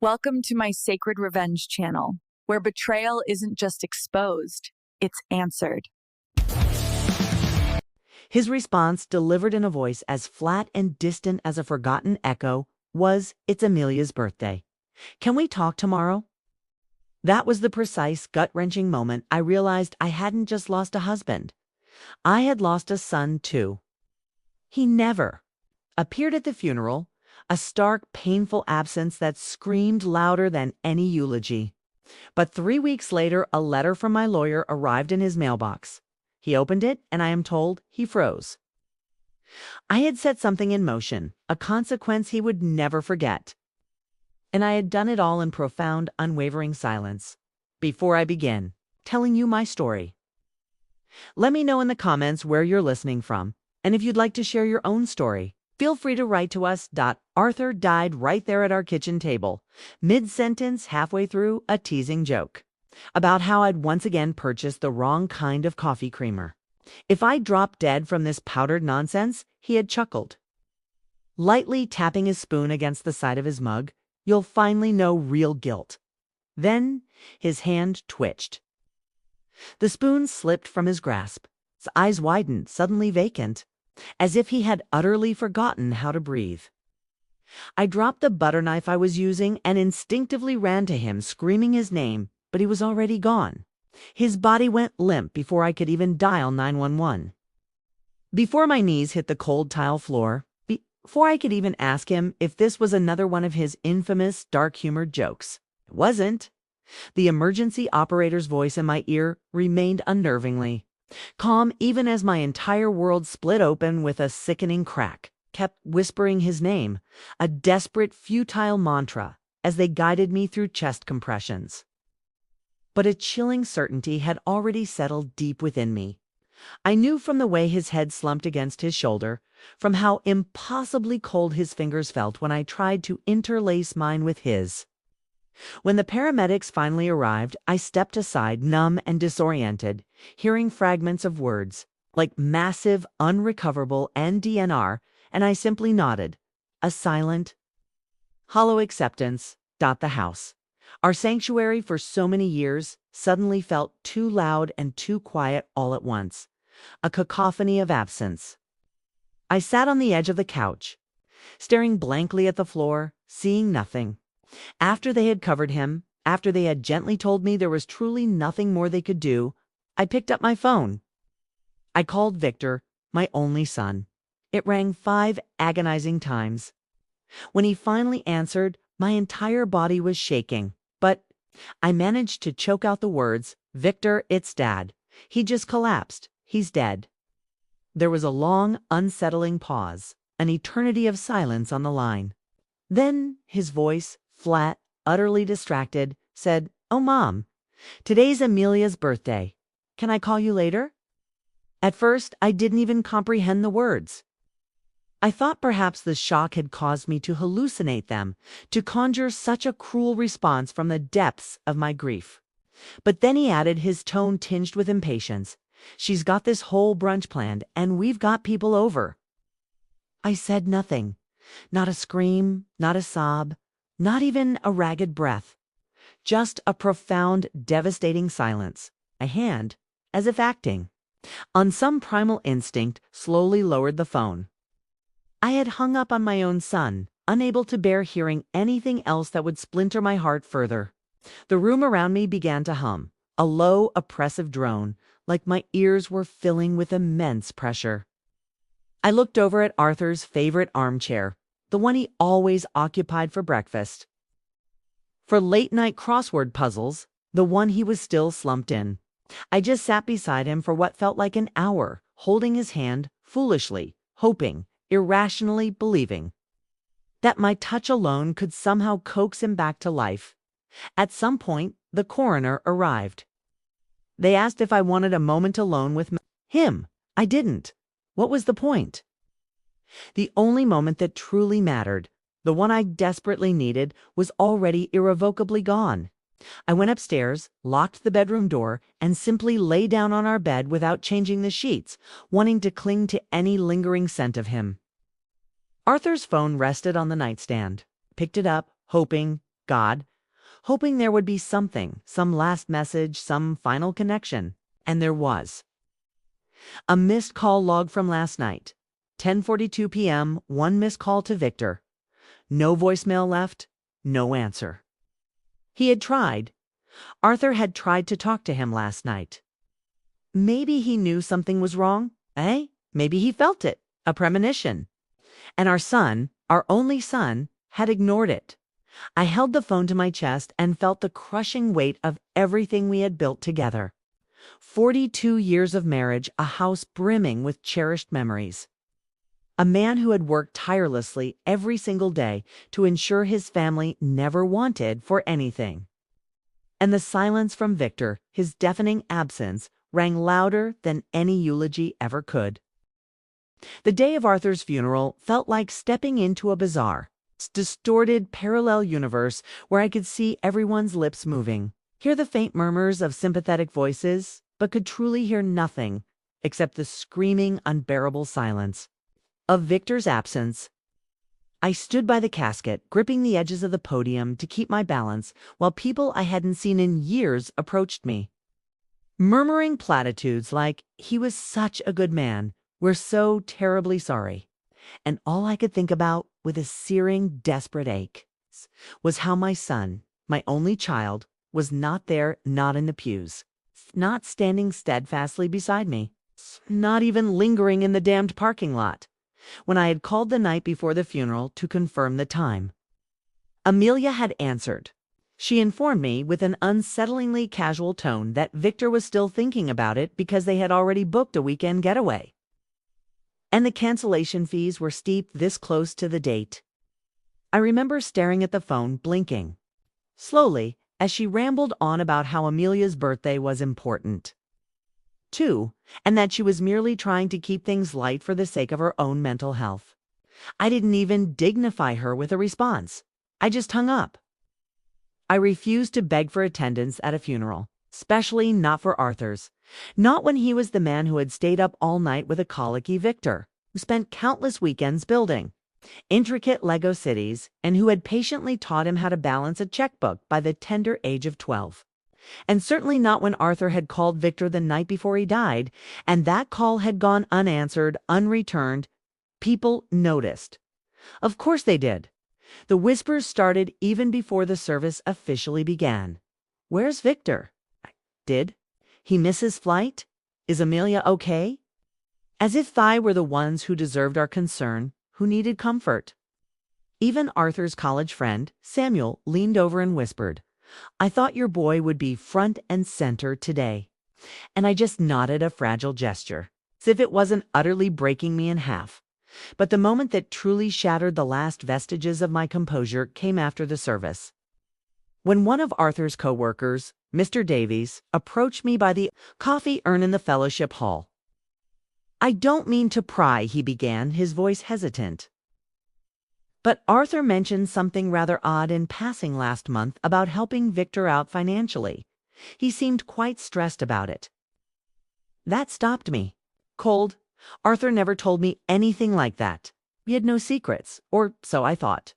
Welcome to my Sacred Revenge channel, where betrayal isn't just exposed, it's answered. His response, delivered in a voice as flat and distant as a forgotten echo, was, "It's Amelia's birthday. Can we talk tomorrow?" That was the precise, gut-wrenching moment I realized I hadn't just lost a husband. I had lost a son, too. He never appeared at the funeral, a stark, painful absence that screamed louder than any eulogy. But 3 weeks later, a letter from my lawyer arrived in his mailbox. He opened it, and I am told he froze. I had set something in motion, a consequence he would never forget. And I had done it all in profound, unwavering silence. Before I begin telling you my story, let me know in the comments where you're listening from, and if you'd like to share your own story, feel free to write to us. Arthur died right there at our kitchen table, mid-sentence, halfway through, a teasing joke about how I'd once again purchased the wrong kind of coffee creamer. If I dropped dead from this powdered nonsense, he had chuckled. Lightly tapping his spoon against the side of his mug, you'll finally know real guilt. Then his hand twitched. The spoon slipped from his grasp. His eyes widened, suddenly vacant, as if he had utterly forgotten how to breathe. I dropped the butter knife I was using and instinctively ran to him, screaming his name, but he was already gone. His body went limp before I could even dial 911. Before my knees hit the cold tile floor, before I could even ask him if this was another one of his infamous, dark-humored jokes. It wasn't. The emergency operator's voice in my ear remained unnervingly calm, even as my entire world split open with a sickening crack, kept whispering his name, a desperate, futile mantra, as they guided me through chest compressions. But a chilling certainty had already settled deep within me. I knew from the way his head slumped against his shoulder, from how impossibly cold his fingers felt when I tried to interlace mine with his. When the paramedics finally arrived, I stepped aside, numb and disoriented, hearing fragments of words, like massive, unrecoverable NDNR, and I simply nodded. A silent, hollow acceptance. The house, our sanctuary for so many years, suddenly felt too loud and too quiet all at once. A cacophony of absence. I sat on the edge of the couch, staring blankly at the floor, seeing nothing. After they had covered him, after they had gently told me there was truly nothing more they could do, I picked up my phone. I called Victor, my only son. It rang 5 agonizing times. When he finally answered, my entire body was shaking, but I managed to choke out the words, "Victor, it's Dad. He just collapsed. He's dead." There was a long, unsettling pause, an eternity of silence on the line. Then his voice, flat, utterly distracted, said, "Oh, Mom, today's Amelia's birthday. Can I call you later?" At first, I didn't even comprehend the words. I thought perhaps the shock had caused me to hallucinate them, to conjure such a cruel response from the depths of my grief. But then he added, his tone tinged with impatience, "She's got this whole brunch planned, and we've got people over." I said nothing. Not a scream, not a sob, not even a ragged breath. Just a profound, devastating silence. A hand, as if acting on some primal instinct, slowly lowered the phone. I had hung up on my own son, unable to bear hearing anything else that would splinter my heart further. The room around me began to hum, a low, oppressive drone, like my ears were filling with immense pressure. I looked over at Arthur's favorite armchair, the one he always occupied for breakfast. For late-night crossword puzzles, the one he was still slumped in. I just sat beside him for what felt like an hour, holding his hand, foolishly, hoping, irrationally believing that my touch alone could somehow coax him back to life. At some point, the coroner arrived. They asked if I wanted a moment alone with him. I didn't. What was the point? The only moment that truly mattered, the one I desperately needed, was already irrevocably gone. I went upstairs, locked the bedroom door, and simply lay down on our bed without changing the sheets, wanting to cling to any lingering scent of him. Arthur's phone rested on the nightstand. Picked it up, hoping, God, hoping there would be something, some last message, some final connection. And there was. A missed call log from last night. 10:42 p.m., one missed call to Victor. No voicemail left, no answer. He had tried. Arthur had tried to talk to him last night. Maybe he knew something was wrong, eh? Maybe he felt it, a premonition. And our son, our only son, had ignored it. I held the phone to my chest and felt the crushing weight of everything we had built together. 42 years of marriage, a house brimming with cherished memories. A man who had worked tirelessly every single day to ensure his family never wanted for anything. And the silence from Victor, his deafening absence, rang louder than any eulogy ever could. The day of Arthur's funeral felt like stepping into a bizarre, distorted parallel universe where I could see everyone's lips moving, hear the faint murmurs of sympathetic voices, but could truly hear nothing except the screaming, unbearable silence of Victor's absence. I stood by the casket, gripping the edges of the podium to keep my balance, while people I hadn't seen in years approached me, murmuring platitudes like, "He was such a good man. We're so terribly sorry." And all I could think about, with a searing, desperate ache, was how my son, my only child, was not there, not in the pews, not standing steadfastly beside me, not even lingering in the damned parking lot, when I had called the night before the funeral to confirm the time. Amelia had answered. She informed me with an unsettlingly casual tone that Victor was still thinking about it because they had already booked a weekend getaway. And the cancellation fees were steep this close to the date. I remember staring at the phone, blinking slowly as she rambled on about how Amelia's birthday was important, too, and that she was merely trying to keep things light for the sake of her own mental health. I didn't even dignify her with a response. I just hung up. I refused to beg for attendance at a funeral, especially not for Arthur's. Not when he was the man who had stayed up all night with a colicky Victor, who spent countless weekends building intricate Lego cities, and who had patiently taught him how to balance a checkbook by the tender age of 12. And certainly not when Arthur had called Victor the night before he died, and that call had gone unanswered, unreturned. People noticed. Of course they did. The whispers started even before the service officially began. Where's Victor? Did he miss his flight? Is Amelia okay? As if they were the ones who deserved our concern, who needed comfort. Even Arthur's college friend, Samuel, leaned over and whispered, "I thought your boy would be front and center today." And I just nodded a fragile gesture, as if it wasn't utterly breaking me in half. But the moment that truly shattered the last vestiges of my composure came after the service. When one of Arthur's co-workers, Mr. Davies, approached me by the coffee urn in the fellowship hall. "I don't mean to pry," he began, his voice hesitant. "But Arthur mentioned something rather odd in passing last month about helping Victor out financially. He seemed quite stressed about it." That stopped me. Cold. Arthur never told me anything like that. He had no secrets, or so I thought.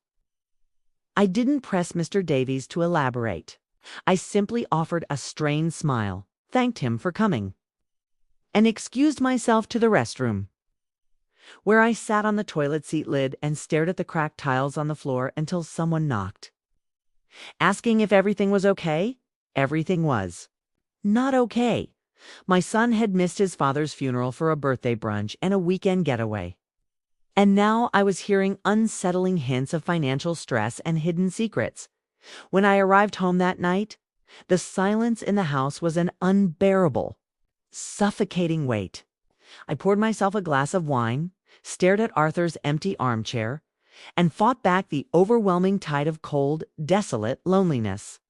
I didn't press Mr. Davies to elaborate. I simply offered a strained smile, thanked him for coming, and excused myself to the restroom, where I sat on the toilet seat lid and stared at the cracked tiles on the floor until someone knocked. Asking if everything was okay? Everything was. Not okay. My son had missed his father's funeral for a birthday brunch and a weekend getaway. And now I was hearing unsettling hints of financial stress and hidden secrets. When I arrived home that night, the silence in the house was an unbearable, suffocating weight. I poured myself a glass of wine, stared at Arthur's empty armchair, and fought back the overwhelming tide of cold, desolate loneliness.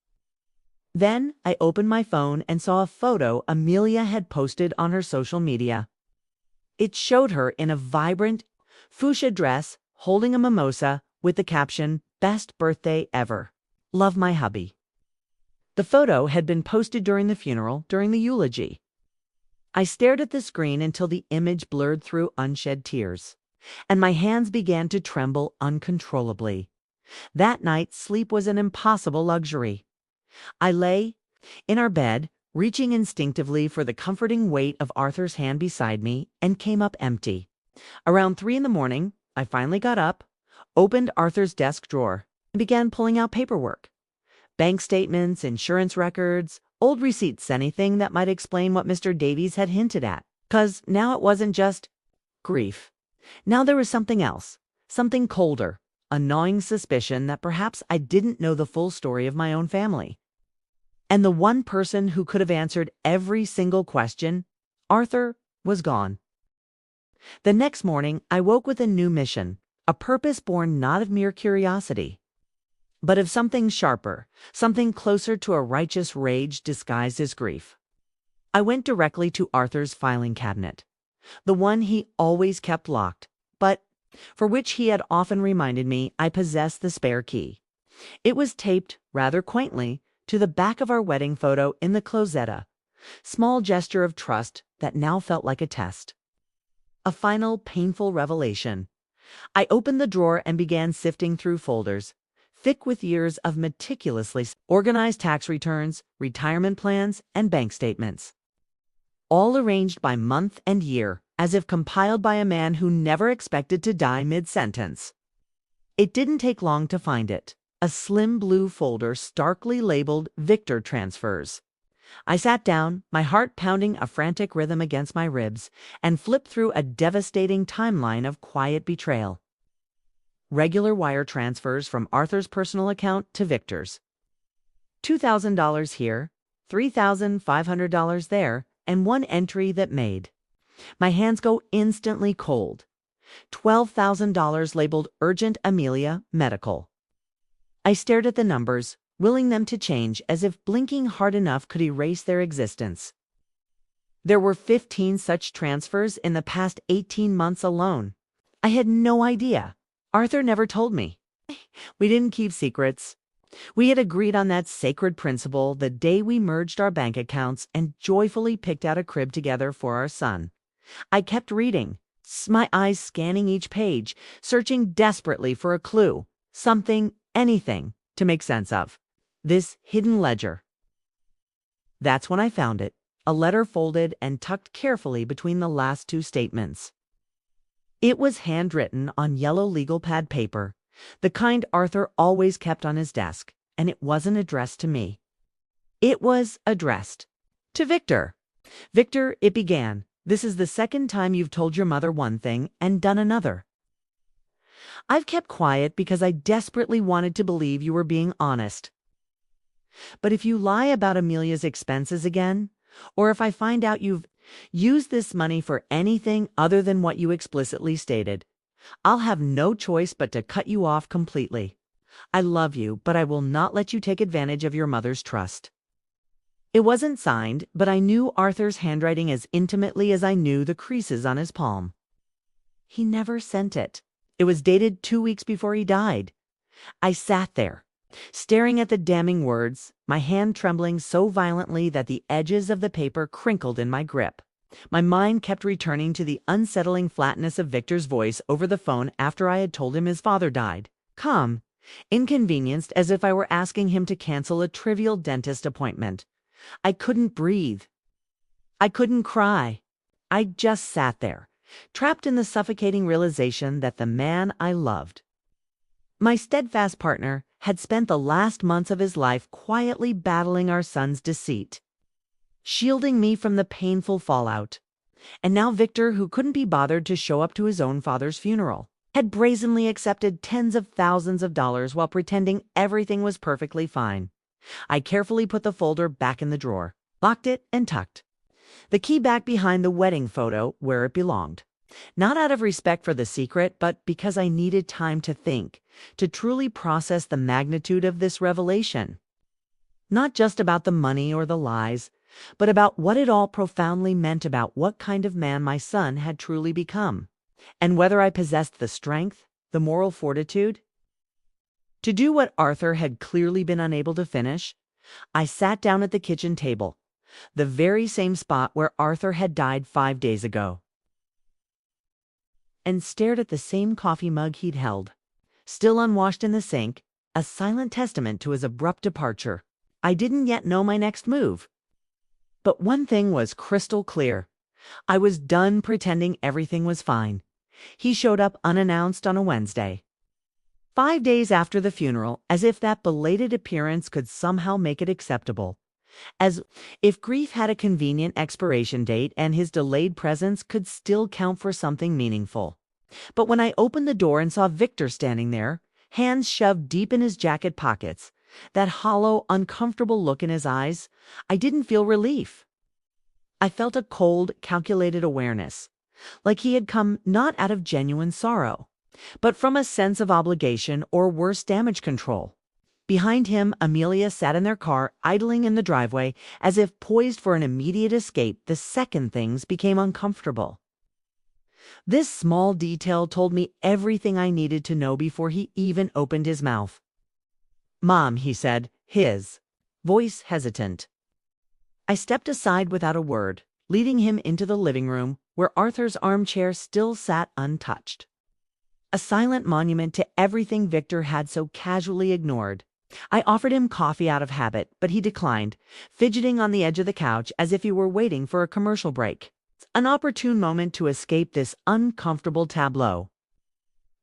Then I opened my phone and saw a photo Amelia had posted on her social media. It showed her in a vibrant fuchsia dress, holding a mimosa, with the caption, "Best birthday ever. Love, my hubby." The photo had been posted during the funeral, during the eulogy. I stared at the screen until the image blurred through unshed tears, and my hands began to tremble uncontrollably. That night, sleep was an impossible luxury. I lay in our bed, reaching instinctively for the comforting weight of Arthur's hand beside me, and came up empty. Around 3 in the morning, I finally got up, opened Arthur's desk drawer, and began pulling out paperwork. Bank statements, insurance records, old receipts, anything that might explain what Mr. Davies had hinted at. 'Cause now it wasn't just grief. Now there was something else, something colder, a gnawing suspicion that perhaps I didn't know the full story of my own family. And the one person who could have answered every single question, Arthur, was gone. The next morning, I woke with a new mission, a purpose born not of mere curiosity, but of something sharper, something closer to a righteous rage disguised as grief. I went directly to Arthur's filing cabinet, the one he always kept locked, but for which he had often reminded me I possessed the spare key. It was taped, rather quaintly, to the back of our wedding photo in the closetta, small gesture of trust that now felt like a test. A final painful revelation. I opened the drawer and began sifting through folders, thick with years of meticulously organized tax returns, retirement plans, and bank statements, all arranged by month and year, as if compiled by a man who never expected to die mid-sentence. It didn't take long to find it, a slim blue folder starkly labeled Victor Transfers. I sat down, my heart pounding a frantic rhythm against my ribs, and flipped through a devastating timeline of quiet betrayal. Regular wire transfers from Arthur's personal account to Victor's. $2,000 here, $3,500 there, and one entry that made my hands go instantly cold. $12,000 labeled Urgent Amelia Medical. I stared at the numbers, willing them to change as if blinking hard enough could erase their existence. There were 15 such transfers in the past 18 months alone. I had no idea. Arthur never told me. We didn't keep secrets. We had agreed on that sacred principle the day we merged our bank accounts and joyfully picked out a crib together for our son. I kept reading, my eyes scanning each page, searching desperately for a clue, something, anything, to make sense of this hidden ledger. That's when I found it, a letter folded and tucked carefully between the last two statements. It was handwritten on yellow legal pad paper, the kind Arthur always kept on his desk, and it wasn't addressed to me. It was addressed to Victor. Victor, it began, this is the second time you've told your mother one thing and done another. I've kept quiet because I desperately wanted to believe you were being honest. But if you lie about Amelia's expenses again, or if I find out you've used this money for anything other than what you explicitly stated, I'll have no choice but to cut you off completely. I love you, but I will not let you take advantage of your mother's trust. It wasn't signed, but I knew Arthur's handwriting as intimately as I knew the creases on his palm. He never sent it. It was dated 2 weeks before he died. I sat there, staring at the damning words, my hand trembling so violently that the edges of the paper crinkled in my grip. My mind kept returning to the unsettling flatness of Victor's voice over the phone after I had told him his father died. Calm, inconvenienced as if I were asking him to cancel a trivial dentist appointment. I couldn't breathe. I couldn't cry. I just sat there, trapped in the suffocating realization that the man I loved, my steadfast partner, had spent the last months of his life quietly battling our son's deceit, shielding me from the painful fallout. And now Victor, who couldn't be bothered to show up to his own father's funeral, had brazenly accepted tens of thousands of dollars while pretending everything was perfectly fine. I carefully put the folder back in the drawer, locked it, and tucked the key back behind the wedding photo where it belonged. Not out of respect for the secret, but because I needed time to think, to truly process the magnitude of this revelation. Not just about the money or the lies, but about what it all profoundly meant about what kind of man my son had truly become, and whether I possessed the strength, the moral fortitude, to do what Arthur had clearly been unable to finish. I sat down at the kitchen table, the very same spot where Arthur had died 5 days ago, and stared at the same coffee mug he'd held, still unwashed in the sink, a silent testament to his abrupt departure. I didn't yet know my next move. But one thing was crystal clear. I was done pretending everything was fine. He showed up unannounced on a Wednesday, 5 days after the funeral, as if that belated appearance could somehow make it acceptable. As if grief had a convenient expiration date and his delayed presence could still count for something meaningful. But when I opened the door and saw Victor standing there, hands shoved deep in his jacket pockets, that hollow, uncomfortable look in his eyes, I didn't feel relief. I felt a cold, calculated awareness, like he had come not out of genuine sorrow, but from a sense of obligation or worse, damage control. Behind him, Amelia sat in their car, idling in the driveway, as if poised for an immediate escape the second things became uncomfortable. This small detail told me everything I needed to know before he even opened his mouth. "Mom," he said, his voice hesitant. I stepped aside without a word, leading him into the living room, where Arthur's armchair still sat untouched. A silent monument to everything Victor had so casually ignored. I offered him coffee out of habit, but he declined, fidgeting on the edge of the couch as if he were waiting for a commercial break. An opportune moment to escape this uncomfortable tableau.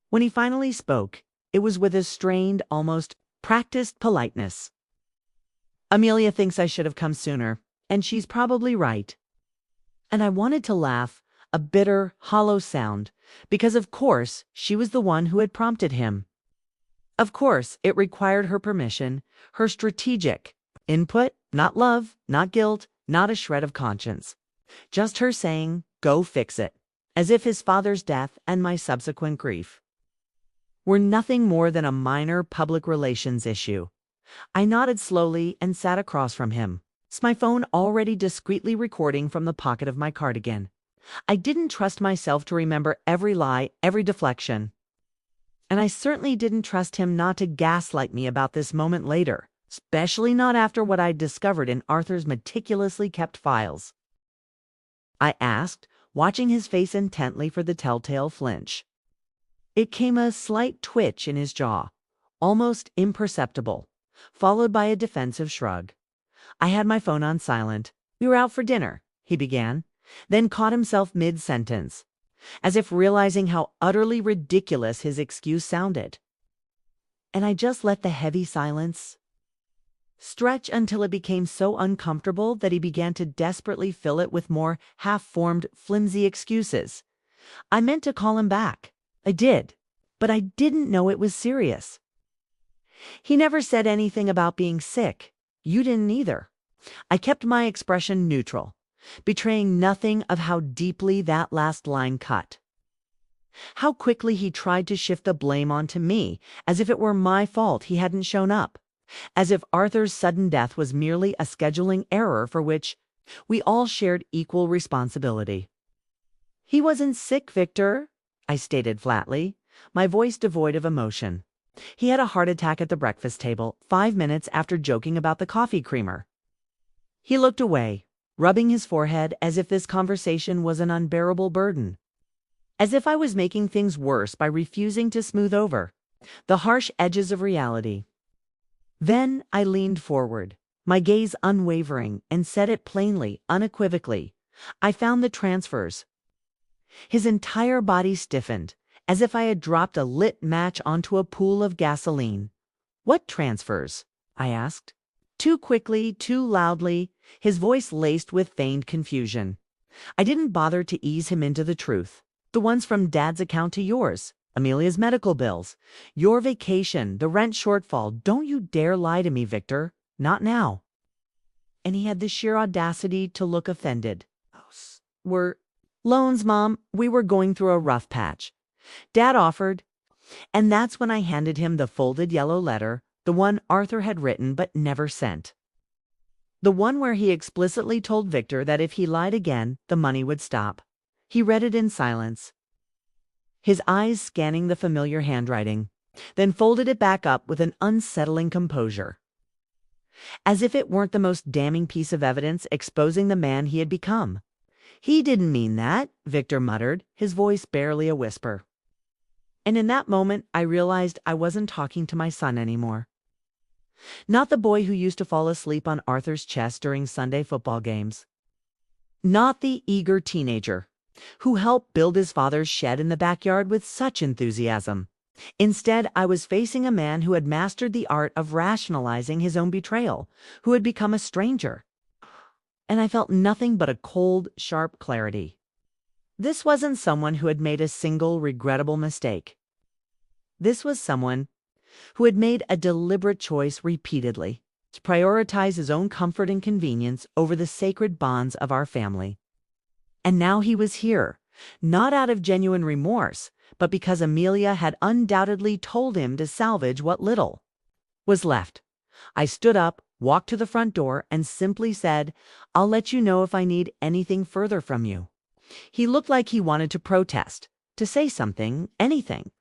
When he finally spoke, it was with a strained, almost practiced politeness. "Amelia thinks I should have come sooner, and she's probably right." And I wanted to laugh, a bitter, hollow sound, because of course she was the one who had prompted him. Of course it required her permission, her strategic input, not love, not guilt, not a shred of conscience. Just her saying, "Go fix it," as if his father's death and my subsequent grief were nothing more than a minor public relations issue. I nodded slowly and sat across from him, my phone already discreetly recording from the pocket of my cardigan. I didn't trust myself to remember every lie, every deflection. And I certainly didn't trust him not to gaslight me about this moment later, especially not after what I'd discovered in Arthur's meticulously kept files. I asked, watching his face intently for the telltale flinch. It came a slight twitch in his jaw, almost imperceptible, followed by a defensive shrug. I had my phone on silent. "We were out for dinner," he began, then caught himself mid-sentence, as if realizing how utterly ridiculous his excuse sounded. And I just let the heavy silence stretch until it became so uncomfortable that he began to desperately fill it with more half-formed, flimsy excuses. I meant to call him back. I did, but I didn't know it was serious. He never said anything about being sick. You didn't either. I kept my expression neutral, betraying nothing of how deeply that last line cut. How quickly he tried to shift the blame onto me, as if it were my fault he hadn't shown up, as if Arthur's sudden death was merely a scheduling error for which we all shared equal responsibility. "He wasn't sick, Victor," I stated flatly, my voice devoid of emotion. "He had a heart attack at the breakfast table 5 minutes after joking about the coffee creamer." He looked away, rubbing his forehead as if this conversation was an unbearable burden, as if I was making things worse by refusing to smooth over the harsh edges of reality. Then I leaned forward, my gaze unwavering, and said it plainly, unequivocally. "I found the transfers." His entire body stiffened, as if I had dropped a lit match onto a pool of gasoline. "What transfers?" I asked. Too quickly, too loudly, his voice laced with feigned confusion. I didn't bother to ease him into the truth. "The ones from Dad's account to yours, Amelia's medical bills, your vacation, the rent shortfall. Don't you dare lie to me, Victor. Not now." And he had the sheer audacity to look offended. "Were loans, Mom. We were going through a rough patch. Dad offered." And that's when I handed him the folded yellow letter, the one Arthur had written but never sent. The one where he explicitly told Victor that if he lied again, the money would stop. He read it in silence, his eyes scanning the familiar handwriting, then folded it back up with an unsettling composure, as if it weren't the most damning piece of evidence exposing the man he had become. "He didn't mean that," Victor muttered, his voice barely a whisper. And in that moment, I realized I wasn't talking to my son anymore. Not the boy who used to fall asleep on Arthur's chest during Sunday football games. Not the eager teenager who helped build his father's shed in the backyard with such enthusiasm. Instead, I was facing a man who had mastered the art of rationalizing his own betrayal, who had become a stranger. And I felt nothing but a cold, sharp clarity. This wasn't someone who had made a single regrettable mistake. This was someone who had made a deliberate choice repeatedly to prioritize his own comfort and convenience over the sacred bonds of our family. And now he was here, not out of genuine remorse, but because Amelia had undoubtedly told him to salvage what little was left. I stood up, walked to the front door, and simply said, "I'll let you know if I need anything further from you." He looked like he wanted to protest, to say something, anything.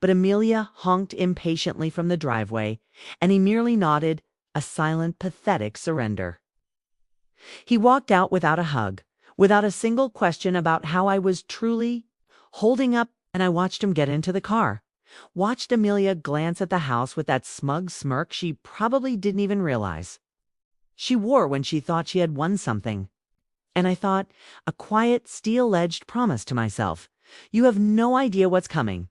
But Amelia honked impatiently from the driveway, and he merely nodded, a silent, pathetic surrender. He walked out without a hug, without a single question about how I was truly holding up, and I watched him get into the car. Watched Amelia glance at the house with that smug smirk she probably didn't even realize she wore when she thought she had won something. And I thought, a quiet, steel-edged promise to myself, you have no idea what's coming.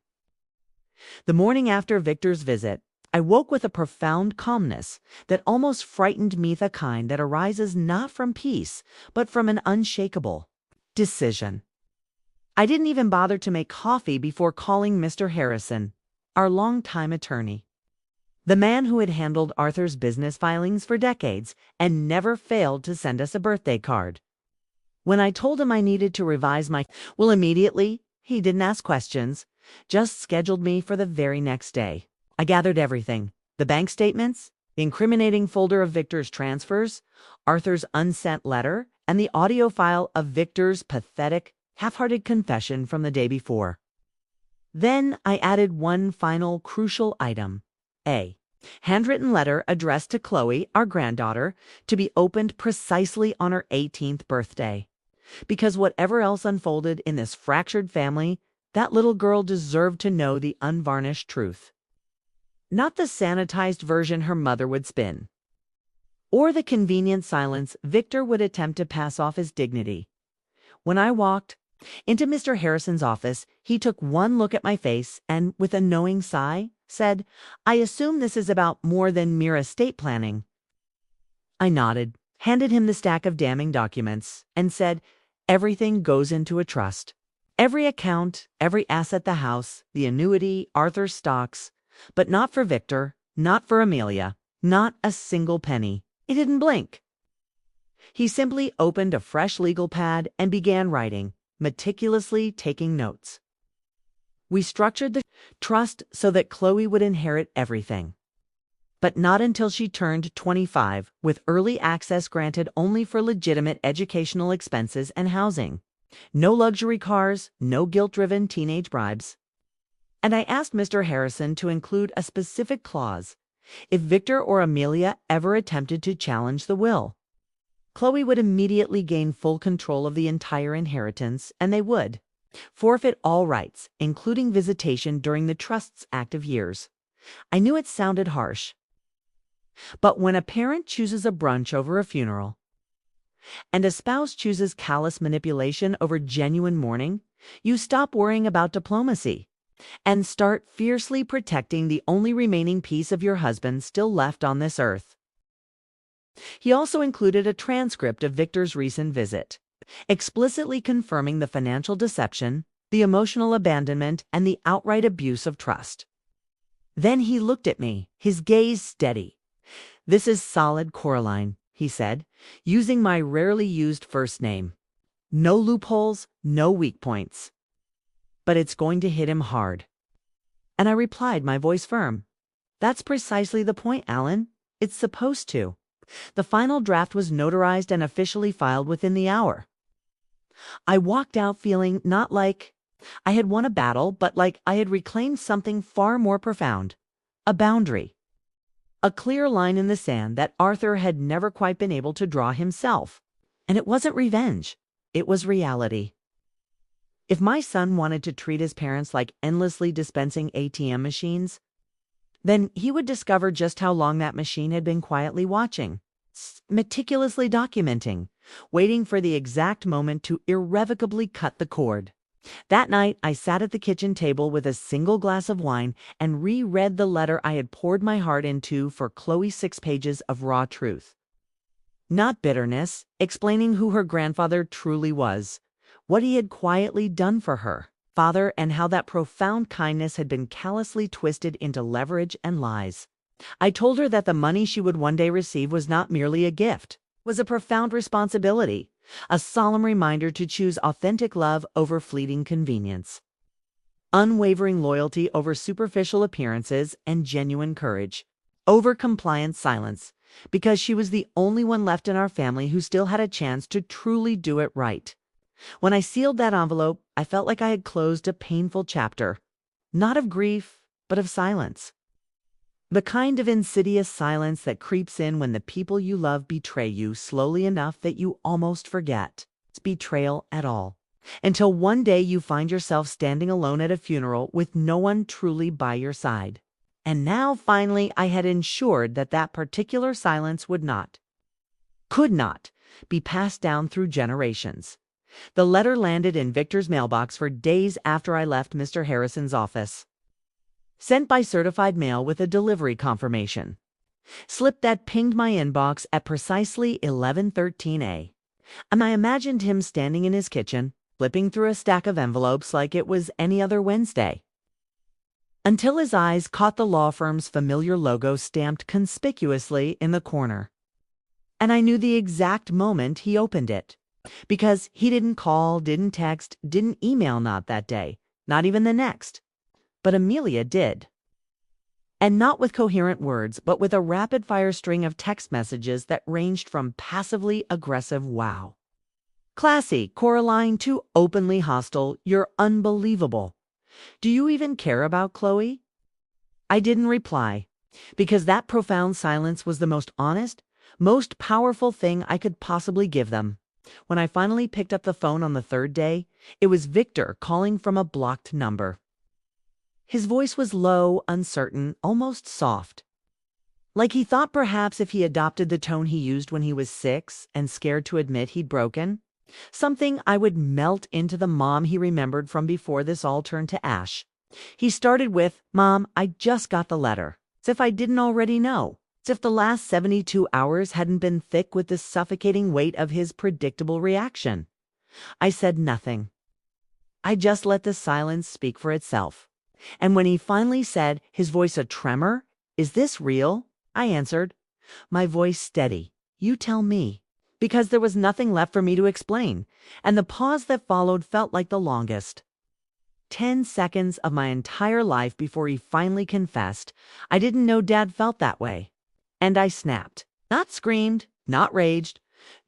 The morning after Victor's visit, I woke with a profound calmness that almost frightened me, the kind that arises not from peace, but from an unshakable decision. I didn't even bother to make coffee before calling Mr. Harrison, our longtime attorney, the man who had handled Arthur's business filings for decades and never failed to send us a birthday card. When I told him I needed to revise my will immediately, he didn't ask questions, just scheduled me for the very next day. I gathered everything: the bank statements, the incriminating folder of Victor's transfers, Arthur's unsent letter, and the audio file of Victor's pathetic, half-hearted confession from the day before. Then I added one final crucial item: a handwritten letter addressed to Chloe, our granddaughter, to be opened precisely on her 18th birthday. Because whatever else unfolded in this fractured family, that little girl deserved to know the unvarnished truth. Not the sanitized version her mother would spin, or the convenient silence Victor would attempt to pass off as dignity. When I walked into Mr. Harrison's office, he took one look at my face and, with a knowing sigh, said, "I assume this is about more than mere estate planning." I nodded, handed him the stack of damning documents, and said, "Everything goes into a trust. Every account, every asset, the house, the annuity, Arthur's stocks, but not for Victor, not for Amelia, not a single penny." He didn't blink. He simply opened a fresh legal pad and began writing, meticulously taking notes. We structured the trust so that Chloe would inherit everything, but not until she turned 25, with early access granted only for legitimate educational expenses and housing. No luxury cars, no guilt-driven teenage bribes. And I asked Mr. Harrison to include a specific clause: if Victor or Amelia ever attempted to challenge the will, Chloe would immediately gain full control of the entire inheritance, and they would forfeit all rights, including visitation during the trust's active years. I knew it sounded harsh, but when a parent chooses a brunch over a funeral, and a spouse chooses callous manipulation over genuine mourning, you stop worrying about diplomacy and start fiercely protecting the only remaining piece of your husband still left on this earth. He also included a transcript of Victor's recent visit, explicitly confirming the financial deception, the emotional abandonment, and the outright abuse of trust. Then he looked at me, his gaze steady. "This is solid, Coraline," he said, using my rarely used first name. "No loopholes, no weak points. But it's going to hit him hard." And I replied, my voice firm, "That's precisely the point, Alan. It's supposed to." The final draft was notarized and officially filed within the hour. I walked out feeling not like I had won a battle, but like I had reclaimed something far more profound: a boundary. A clear line in the sand that Arthur had never quite been able to draw himself. And it wasn't revenge. It was reality. If my son wanted to treat his parents like endlessly dispensing ATM machines, then he would discover just how long that machine had been quietly watching, meticulously documenting, waiting for the exact moment to irrevocably cut the cord. That night, I sat at the kitchen table with a single glass of wine and reread the letter I had poured my heart into for Chloe's 6 pages of raw truth. Not bitterness, explaining who her grandfather truly was, what he had quietly done for her, father, and how that profound kindness had been callously twisted into leverage and lies. I told her that the money she would one day receive was not merely a gift, was a profound responsibility, a solemn reminder to choose authentic love over fleeting convenience, unwavering loyalty over superficial appearances, and genuine courage over compliant silence, because she was the only one left in our family who still had a chance to truly do it right. When I sealed that envelope, I felt like I had closed a painful chapter, not of grief, but of silence. The kind of insidious silence that creeps in when the people you love betray you slowly enough that you almost forget it's betrayal at all. Until one day you find yourself standing alone at a funeral with no one truly by your side. And now, finally, I had ensured that that particular silence could not, be passed down through generations. The letter landed in Victor's mailbox for days after I left Mr. Harrison's office. Sent by certified mail with a delivery confirmation. Slip that pinged my inbox at precisely 11:13 a.m. And I imagined him standing in his kitchen, flipping through a stack of envelopes like it was any other Wednesday, until his eyes caught the law firm's familiar logo stamped conspicuously in the corner. And I knew the exact moment he opened it, because he didn't call, didn't text, didn't email, not that day, not even the next. But Amelia did. And not with coherent words, but with a rapid-fire string of text messages that ranged from passively aggressive wow, classy, Coraline, to openly hostile, you're unbelievable. Do you even care about Chloe? I didn't reply, because that profound silence was the most honest, most powerful thing I could possibly give them. When I finally picked up the phone on the third day, it was Victor calling from a blocked number. His voice was low, uncertain, almost soft. Like he thought perhaps if he adopted the tone he used when he was 6 and scared to admit he'd broken, something, I would melt into the mom he remembered from before this all turned to ash. He started with, "Mom, I just got the letter." As if I didn't already know. As if the last 72 hours hadn't been thick with the suffocating weight of his predictable reaction. I said nothing. I just let the silence speak for itself. And when he finally said, his voice a tremor, "Is this real?" I answered, my voice steady, "You tell me." Because there was nothing left for me to explain, and the pause that followed felt like the longest. 10 seconds of my entire life before he finally confessed, "I didn't know Dad felt that way." And I snapped. Not screamed, not raged,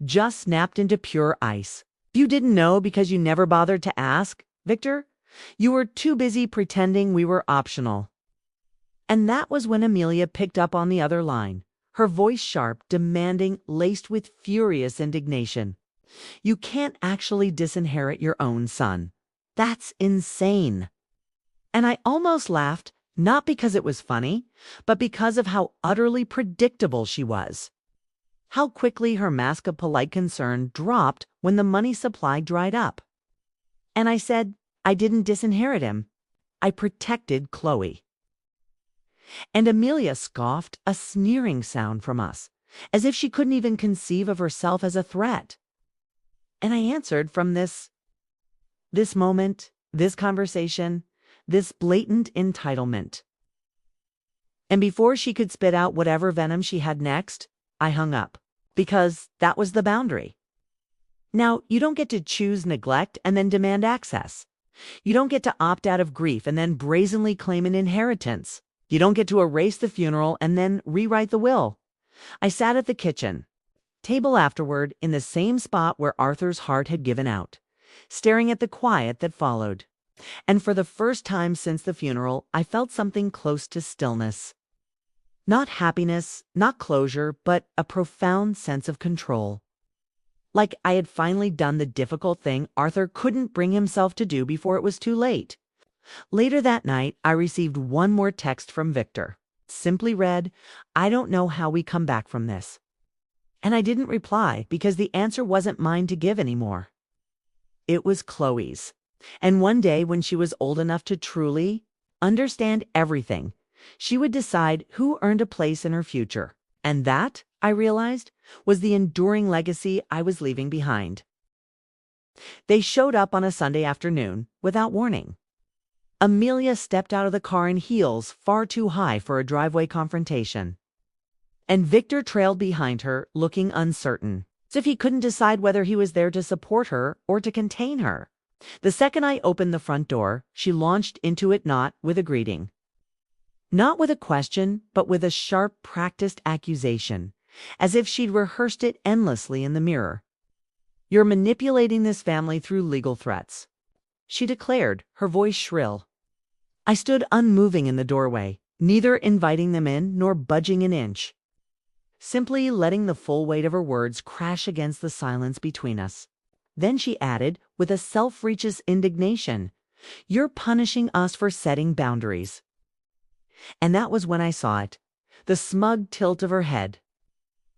just snapped into pure ice. You didn't know because you never bothered to ask, Victor? You were too busy pretending we were optional. And that was when Amelia picked up on the other line, her voice sharp, demanding, laced with furious indignation. "You can't actually disinherit your own son. That's insane." And I almost laughed, not because it was funny, but because of how utterly predictable she was. How quickly her mask of polite concern dropped when the money supply dried up. And I said, I didn't disinherit him. I protected Chloe. And Amelia scoffed, a sneering sound from us, as if she couldn't even conceive of herself as a threat. And I answered from this moment, this conversation, this blatant entitlement. And before she could spit out whatever venom she had next, I hung up, because that was the boundary. Now, you don't get to choose neglect and then demand access. You don't get to opt out of grief and then brazenly claim an inheritance. You don't get to erase the funeral and then rewrite the will. I sat at the kitchen table afterward in the same spot where Arthur's heart had given out, staring at the quiet that followed. And for the first time since the funeral, I felt something close to stillness. Not happiness, not closure, but a profound sense of control. Like I had finally done the difficult thing Arthur couldn't bring himself to do before it was too late. Later that night, I received one more text from Victor. Simply read, "I don't know how we come back from this." And I didn't reply because the answer wasn't mine to give anymore. It was Chloe's. And one day when she was old enough to truly understand everything, she would decide who earned a place in her future. And that, I realized, was the enduring legacy I was leaving behind. They showed up on a Sunday afternoon without warning. Amelia stepped out of the car in heels far too high for a driveway confrontation. And Victor trailed behind her, looking uncertain, as if he couldn't decide whether he was there to support her or to contain her. The second I opened the front door, she launched into it not with a greeting. Not with a question, but with a sharp, practiced accusation, as if she'd rehearsed it endlessly in the mirror. "You're manipulating this family through legal threats," she declared, her voice shrill. I stood unmoving in the doorway, neither inviting them in nor budging an inch, simply letting the full weight of her words crash against the silence between us. Then she added, with a self-righteous indignation, "You're punishing us for setting boundaries." And that was when I saw it, the smug tilt of her head,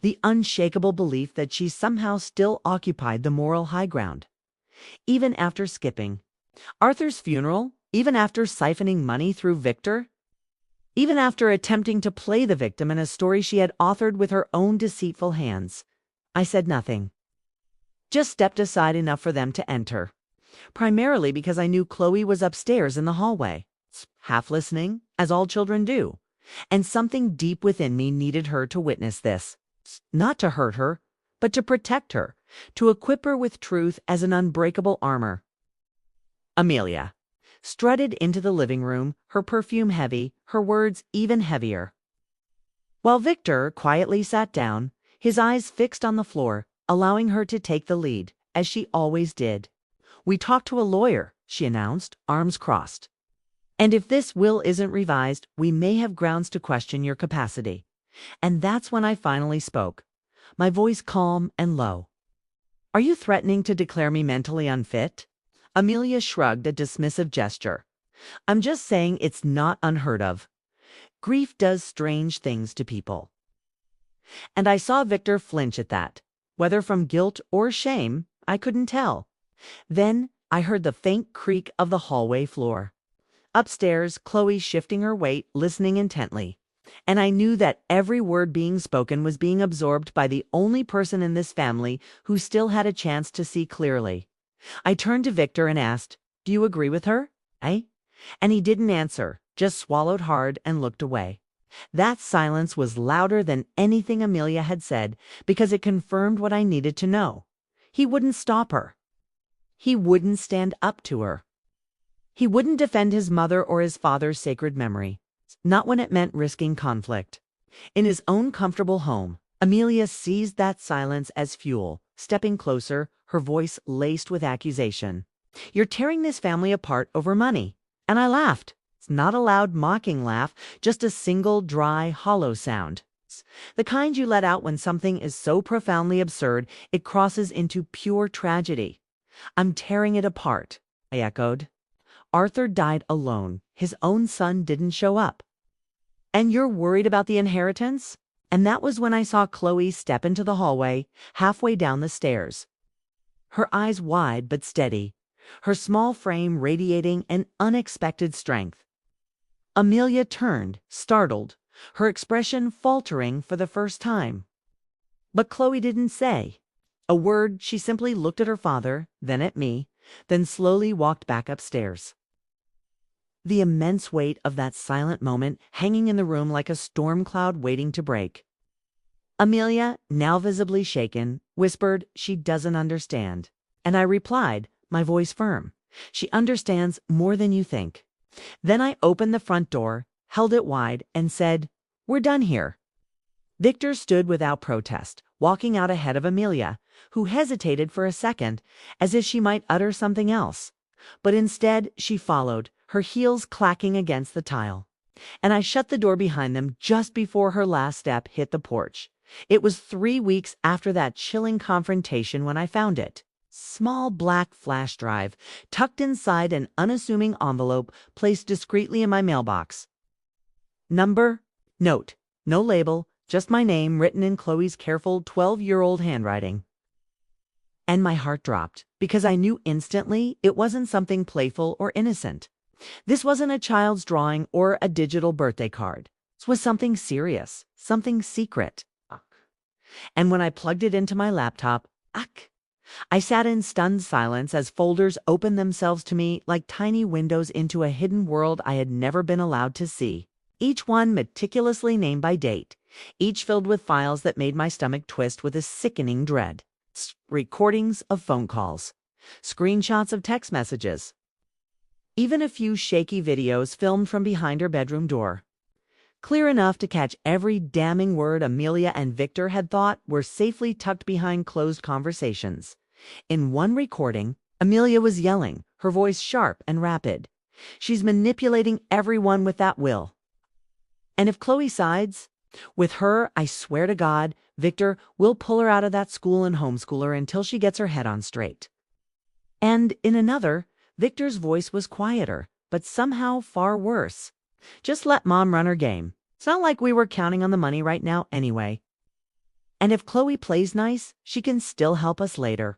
the unshakable belief that she somehow still occupied the moral high ground. Even after skipping Arthur's funeral, even after siphoning money through Victor, even after attempting to play the victim in a story she had authored with her own deceitful hands, I said nothing. Just stepped aside enough for them to enter, primarily because I knew Chloe was upstairs in the hallway, half listening, as all children do, and something deep within me needed her to witness this. Not to hurt her, but to protect her, to equip her with truth as an unbreakable armor. Amelia strutted into the living room, her perfume heavy, her words even heavier. While Victor quietly sat down, his eyes fixed on the floor, allowing her to take the lead, as she always did. "We talked to a lawyer," she announced, arms crossed. "And if this will isn't revised, we may have grounds to question your capacity." And that's when I finally spoke, my voice calm and low. "Are you threatening to declare me mentally unfit?" Amelia shrugged a dismissive gesture. "I'm just saying it's not unheard of. Grief does strange things to people." And I saw Victor flinch at that. Whether from guilt or shame, I couldn't tell. Then I heard the faint creak of the hallway floor. Upstairs, Chloe shifting her weight, listening intently. And I knew that every word being spoken was being absorbed by the only person in this family who still had a chance to see clearly. I turned to Victor and asked, "Do you agree with her, eh?" And he didn't answer, just swallowed hard and looked away. That silence was louder than anything Amelia had said because it confirmed what I needed to know. He wouldn't stop her. He wouldn't stand up to her. He wouldn't defend his mother or his father's sacred memory, not when it meant risking conflict. In his own comfortable home, Amelia seized that silence as fuel, stepping closer, her voice laced with accusation. "You're tearing this family apart over money." And I laughed. It's not a loud, mocking laugh, just a single, dry, hollow sound. The kind you let out when something is so profoundly absurd it crosses into pure tragedy. "I'm tearing it apart," I echoed. "Arthur died alone. His own son didn't show up. And you're worried about the inheritance?" And that was when I saw Chloe step into the hallway, halfway down the stairs. Her eyes wide but steady, her small frame radiating an unexpected strength. Amelia turned, startled, her expression faltering for the first time. But Chloe didn't say a word. She simply looked at her father, then at me, then slowly walked back upstairs. The immense weight of that silent moment hanging in the room like a storm cloud waiting to break. Amelia, now visibly shaken, whispered, "She doesn't understand." And I replied, my voice firm, "She understands more than you think." Then I opened the front door, held it wide, and said, "We're done here." Victor stood without protest, walking out ahead of Amelia, who hesitated for a second, as if she might utter something else. But instead, she followed, her heels clacking against the tile. And I shut the door behind them just before her last step hit the porch. It was 3 weeks after that chilling confrontation when I found it. Small black flash drive, tucked inside an unassuming envelope placed discreetly in my mailbox. Number? Note. No label, just my name written in Chloe's careful 12-year-old handwriting. And my heart dropped, because I knew instantly it wasn't something playful or innocent. This wasn't a child's drawing or a digital birthday card. This was something serious, something secret. And when I plugged it into my laptop, I sat in stunned silence as folders opened themselves to me like tiny windows into a hidden world I had never been allowed to see. Each one meticulously named by date, each filled with files that made my stomach twist with a sickening dread. Recordings of phone calls, screenshots of text messages, even a few shaky videos filmed from behind her bedroom door. Clear enough to catch every damning word Amelia and Victor had thought were safely tucked behind closed conversations. In one recording, Amelia was yelling, her voice sharp and rapid. She's manipulating everyone with that will. And if Chloe sides with her, I swear to God, Victor will pull her out of that school and homeschool her until she gets her head on straight. And in another, Victor's voice was quieter, but somehow far worse. Just let Mom run her game. It's not like we were counting on the money right now anyway. And if Chloe plays nice, she can still help us later.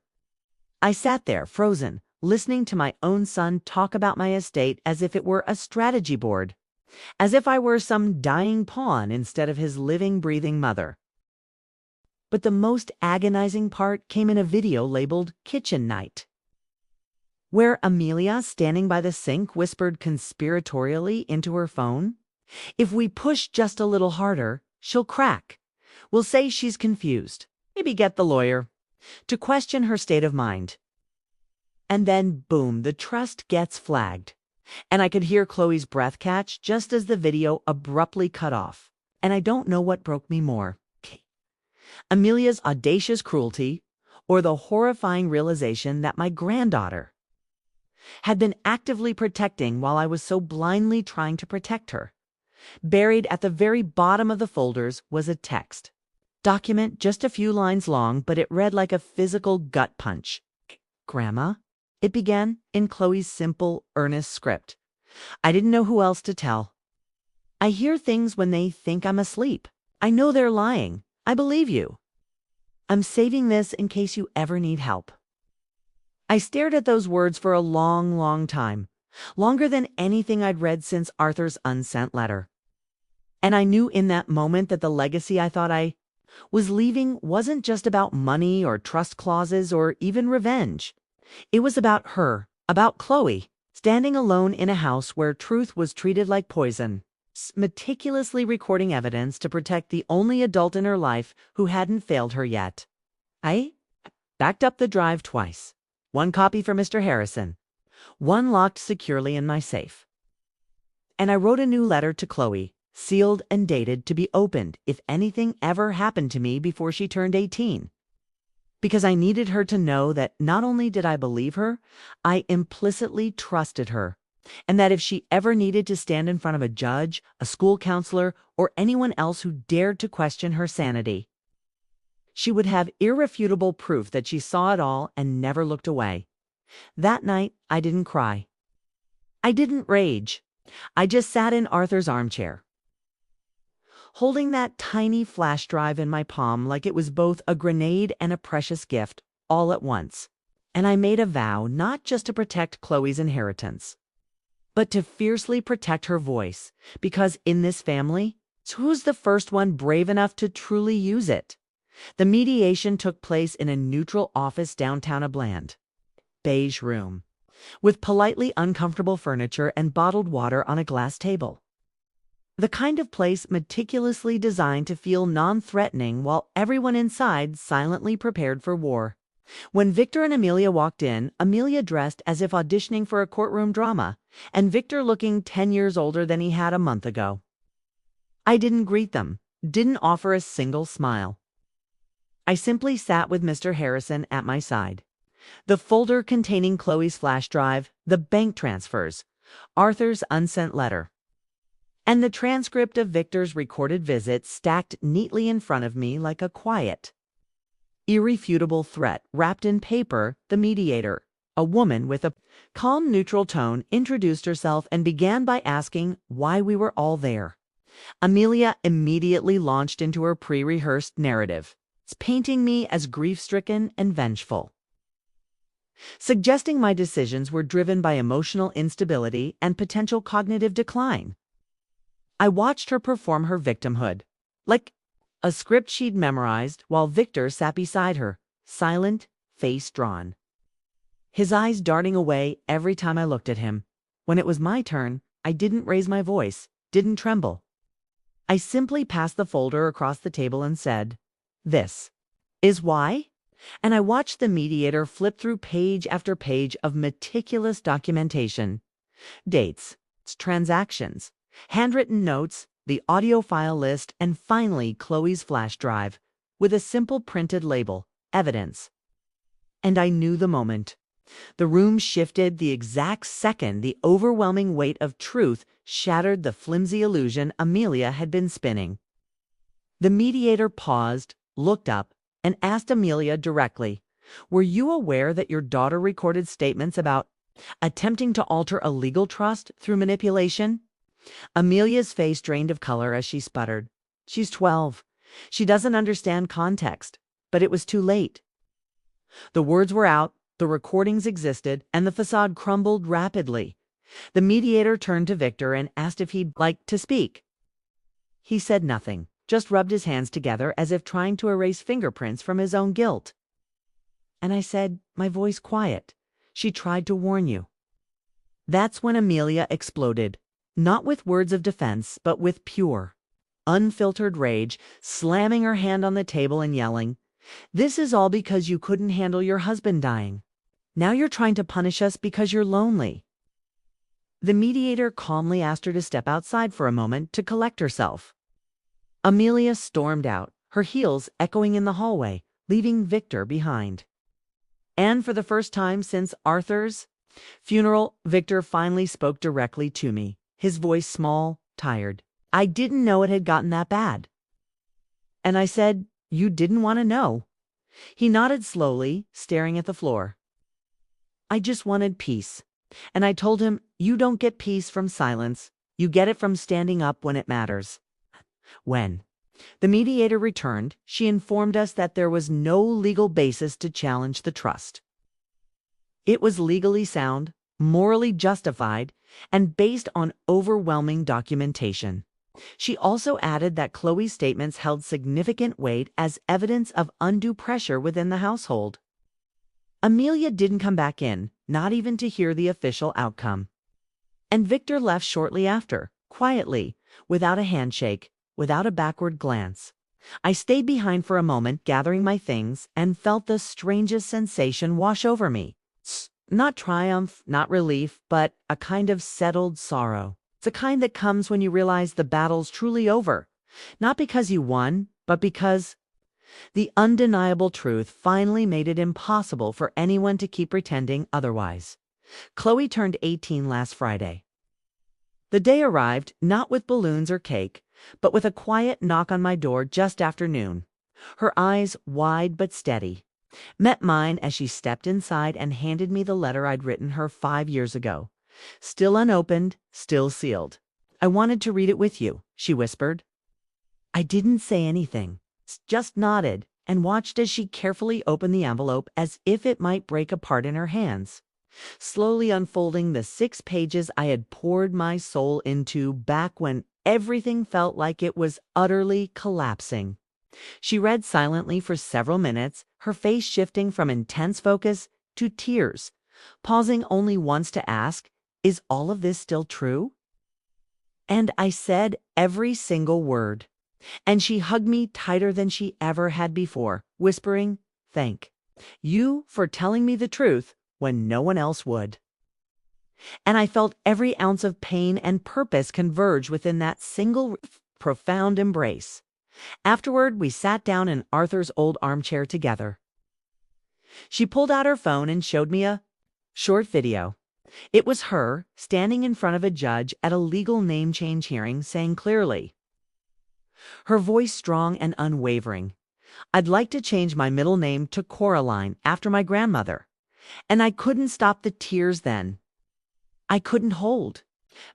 I sat there, frozen, listening to my own son talk about my estate as if it were a strategy board, as if I were some dying pawn instead of his living, breathing mother. But the most agonizing part came in a video labeled Kitchen Night, where Amelia, standing by the sink, whispered conspiratorially into her phone, "If we push just a little harder, she'll crack. We'll say she's confused. Maybe get the lawyer to question her state of mind." And then, boom, the trust gets flagged. And I could hear Chloe's breath catch just as the video abruptly cut off. And I don't know what broke me more: Amelia's audacious cruelty or the horrifying realization that my granddaughter had been actively protecting while I was so blindly trying to protect her. Buried at the very bottom of the folders was a text document just a few lines long, but it read like a physical gut punch. "Grandma," it began in Chloe's simple, earnest script. I didn't know who else to tell. "I hear things when they think I'm asleep. I know they're lying. I believe you. I'm saving this in case you ever need help." I stared at those words for a long, long time, longer than anything I'd read since Arthur's unsent letter. And I knew in that moment that the legacy I thought I was leaving wasn't just about money or trust clauses or even revenge. It was about her, about Chloe, standing alone in a house where truth was treated like poison, meticulously recording evidence to protect the only adult in her life who hadn't failed her yet. I backed up the drive twice. One copy for Mr. Harrison, one locked securely in my safe. And I wrote a new letter to Chloe, sealed and dated to be opened if anything ever happened to me before she turned 18. Because I needed her to know that not only did I believe her, I implicitly trusted her, and that if she ever needed to stand in front of a judge, a school counselor, or anyone else who dared to question her sanity, she would have irrefutable proof that she saw it all and never looked away. That night, I didn't cry. I didn't rage. I just sat in Arthur's armchair, holding that tiny flash drive in my palm like it was both a grenade and a precious gift all at once. And I made a vow not just to protect Chloe's inheritance, but to fiercely protect her voice, because in this family, who's the first one brave enough to truly use it? The mediation took place in a neutral office downtown, a bland, beige room, with politely uncomfortable furniture and bottled water on a glass table. The kind of place meticulously designed to feel non-threatening while everyone inside silently prepared for war. When Victor and Amelia walked in, Amelia dressed as if auditioning for a courtroom drama, and Victor looking 10 years older than he had a month ago. I didn't greet them, didn't offer a single smile. I simply sat with Mr. Harrison at my side. The folder containing Chloe's flash drive, the bank transfers, Arthur's unsent letter. and the transcript of Victor's recorded visit stacked neatly in front of me like a quiet, irrefutable threat wrapped in paper. The mediator, a woman with a calm, neutral tone, introduced herself and began by asking why we were all there. Amelia immediately launched into her pre-rehearsed narrative, painting me as grief-stricken and vengeful, suggesting my decisions were driven by emotional instability and potential cognitive decline. I watched her perform her victimhood, like a script she'd memorized, while Victor sat beside her, silent, face drawn, his eyes darting away every time I looked at him. When it was my turn, I didn't raise my voice, didn't tremble. I simply passed the folder across the table and said, "This is why?" And I watched the mediator flip through page after page of meticulous documentation, dates, transactions, handwritten notes, the audio file list, and finally Chloe's flash drive with a simple printed label, evidence. And I knew the moment. The room shifted the exact second the overwhelming weight of truth shattered the flimsy illusion Amelia had been spinning. The mediator paused, looked up, and asked Amelia directly, "Were you aware that your daughter recorded statements about attempting to alter a legal trust through manipulation?" Amelia's face drained of color as she sputtered, "She's 12. She doesn't understand context." But it was too late. The words were out, the recordings existed, and the facade crumbled rapidly. The mediator turned to Victor and asked if he'd like to speak. He said nothing, just rubbed his hands together as if trying to erase fingerprints from his own guilt. And I said, my voice quiet, "She tried to warn you." That's when Amelia exploded, not with words of defense, but with pure, unfiltered rage, slamming her hand on the table and yelling, "This is all because you couldn't handle your husband dying. Now you're trying to punish us because you're lonely." The mediator calmly asked her to step outside for a moment to collect herself. Amelia stormed out, her heels echoing in the hallway, leaving Victor behind. And for the first time since Arthur's funeral, Victor finally spoke directly to me, his voice small, tired. "I didn't know it had gotten that bad." And I said, "You didn't want to know." He nodded slowly, staring at the floor. "I just wanted peace." And I told him, "You don't get peace from silence. You get it from standing up when it matters." When the mediator returned, she informed us that there was no legal basis to challenge the trust. It was legally sound, morally justified, and based on overwhelming documentation. She also added that Chloe's statements held significant weight as evidence of undue pressure within the household. Amelia didn't come back in, not even to hear the official outcome. And Victor left shortly after, quietly, without a handshake, without a backward glance. I stayed behind for a moment, gathering my things, and felt the strangest sensation wash over me. Not triumph, not relief, but a kind of settled sorrow. It's the kind that comes when you realize the battle's truly over. Not because you won, but because the undeniable truth finally made it impossible for anyone to keep pretending otherwise. Chloe turned 18 last Friday. The day arrived not with balloons or cake, but with a quiet knock on my door just after noon. Her eyes, wide but steady, met mine as she stepped inside and handed me the letter I'd written her 5 years ago. Still unopened, still sealed. "I wanted to read it with you," she whispered. I didn't say anything, just nodded and watched as she carefully opened the envelope as if it might break apart in her hands, slowly unfolding the 6 pages I had poured my soul into back when everything felt like it was utterly collapsing. She read silently for several minutes, her face shifting from intense focus to tears, pausing only once to ask, "Is all of this still true?" And I said every single word. And she hugged me tighter than she ever had before, whispering, "Thank you for telling me the truth when no one else would." And I felt every ounce of pain and purpose converge within that single profound embrace. Afterward, we sat down in Arthur's old armchair together. She pulled out her phone and showed me a short video. It was her, standing in front of a judge at a legal name change hearing, saying clearly, her voice strong and unwavering, "I'd like to change my middle name to Coraline after my grandmother." And I couldn't stop the tears then. I couldn't hold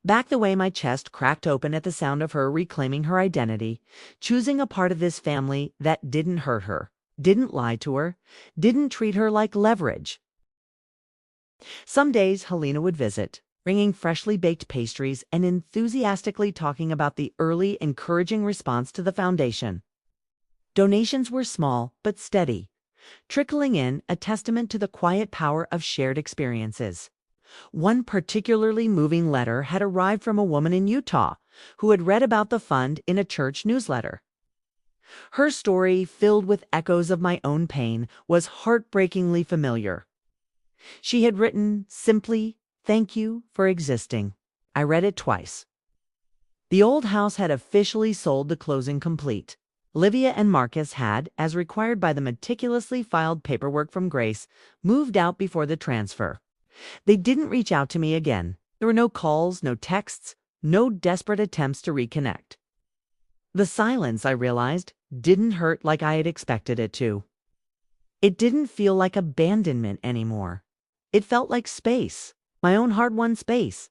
back the way my chest cracked open at the sound of her reclaiming her identity, choosing a part of this family that didn't hurt her, didn't lie to her, didn't treat her like leverage. Some days Helena would visit, bringing freshly baked pastries and enthusiastically talking about the early, encouraging response to the foundation. Donations were small but steady, trickling in, a testament to the quiet power of shared experiences. One particularly moving letter had arrived from a woman in Utah who had read about the fund in a church newsletter. Her story, filled with echoes of my own pain, was heartbreakingly familiar. She had written simply, "Thank you for existing." I read it twice. The old house had officially sold, the closing complete. Olivia and Marcus had, as required by the meticulously filed paperwork from Grace, moved out before the transfer. They didn't reach out to me again. There were no calls, no texts, no desperate attempts to reconnect. The silence, I realized, didn't hurt like I had expected it to. It didn't feel like abandonment anymore. It felt like space, my own hard-won space.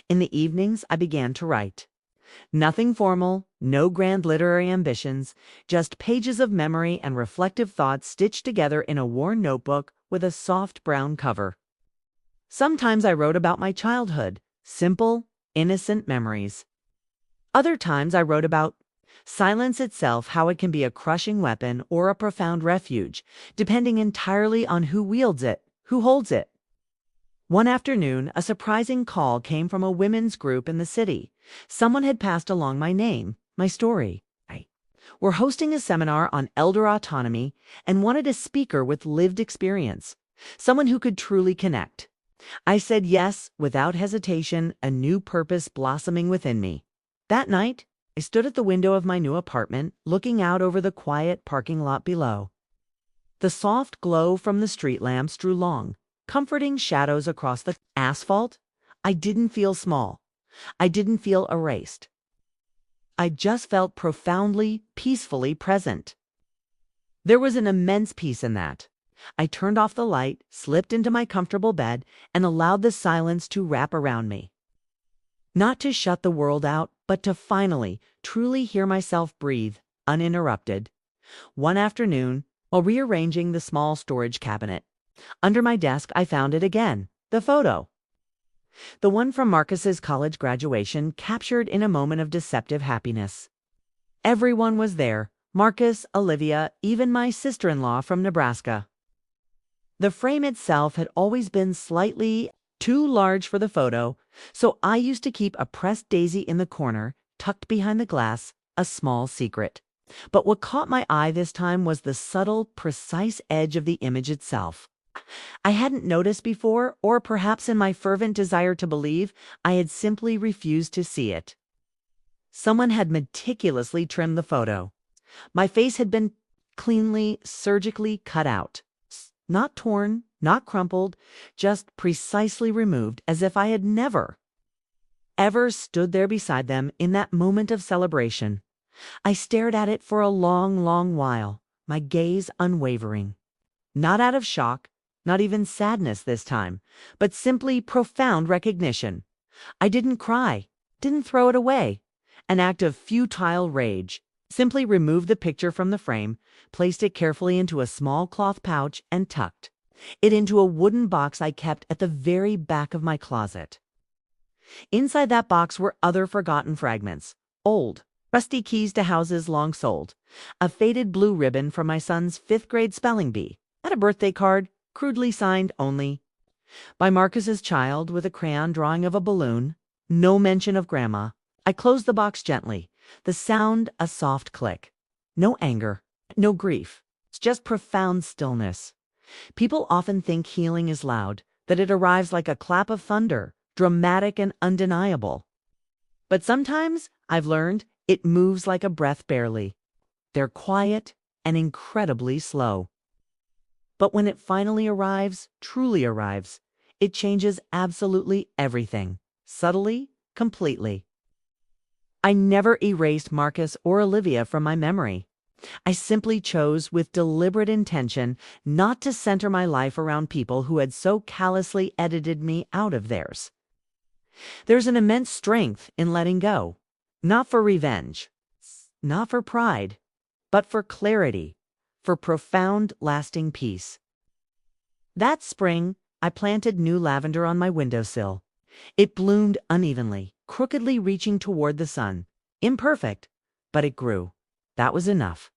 In the evenings, I began to write. Nothing formal, no grand literary ambitions, just pages of memory and reflective thoughts stitched together in a worn notebook with a soft brown cover. Sometimes I wrote about my childhood, simple, innocent memories. Other times I wrote about silence itself, how it can be a crushing weapon or a profound refuge, depending entirely on who wields it, who holds it. One afternoon, a surprising call came from a women's group in the city. Someone had passed along my name, my story. We're hosting a seminar on elder autonomy and wanted a speaker with lived experience, someone who could truly connect. I said yes without hesitation, a new purpose blossoming within me. That night, I stood at the window of my new apartment, looking out over the quiet parking lot below. The soft glow from the street lamps drew long, comforting shadows across the asphalt. I didn't feel small. I didn't feel erased. I just felt profoundly, peacefully present. There was an immense peace in that. I turned off the light, slipped into my comfortable bed, and allowed the silence to wrap around me. Not to shut the world out, but to finally, truly hear myself breathe, uninterrupted. One afternoon, while rearranging the small storage cabinet, under my desk I found it again, the photo. The one from Marcus's college graduation, captured in a moment of deceptive happiness. Everyone was there, Marcus, Olivia, even my sister-in-law from Nebraska. The frame itself had always been slightly too large for the photo, so I used to keep a pressed daisy in the corner, tucked behind the glass, a small secret. But what caught my eye this time was the subtle, precise edge of the image itself. I hadn't noticed before, or perhaps in my fervent desire to believe, I had simply refused to see it. Someone had meticulously trimmed the photo. My face had been cleanly, surgically cut out. Not torn, not crumpled, just precisely removed, as if I had never, ever stood there beside them in that moment of celebration. I stared at it for a long, long while, my gaze unwavering. Not out of shock, not even sadness this time, but simply profound recognition. I didn't cry, didn't throw it away. An act of futile rage. Simply removed the picture from the frame, placed it carefully into a small cloth pouch, and tucked it into a wooden box I kept at the very back of my closet. Inside that box were other forgotten fragments, old, rusty keys to houses long sold, a faded blue ribbon from my son's 5th-grade spelling bee, and a birthday card, crudely signed only by Marcus's child, with a crayon drawing of a balloon. No mention of Grandma. I closed the box gently, the sound a soft click. No anger, no grief. It's just profound stillness. People often think healing is loud, that it arrives like a clap of thunder, dramatic and undeniable. But sometimes, I've learned, it moves like a breath barely. They're quiet and incredibly slow. But when it finally arrives, truly arrives, it changes absolutely everything. Subtly, completely. I never erased Marcus or Olivia from my memory. I simply chose with deliberate intention not to center my life around people who had so callously edited me out of theirs. There's an immense strength in letting go, not for revenge, not for pride, but for clarity, for profound, lasting peace. That spring, I planted new lavender on my windowsill. It bloomed unevenly, crookedly reaching toward the sun. Imperfect, but it grew. That was enough.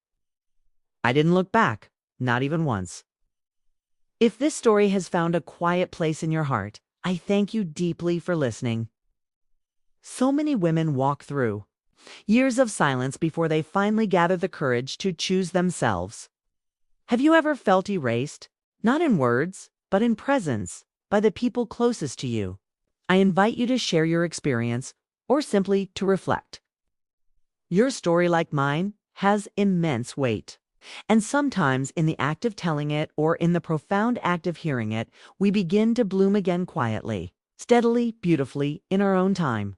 I didn't look back, not even once. If this story has found a quiet place in your heart, I thank you deeply for listening. So many women walk through years of silence before they finally gather the courage to choose themselves. Have you ever felt erased? Not in words, but in presence, by the people closest to you. I invite you to share your experience or simply to reflect. Your story, like mine, has immense weight. And sometimes in the act of telling it or in the profound act of hearing it, we begin to bloom again quietly, steadily, beautifully, in our own time.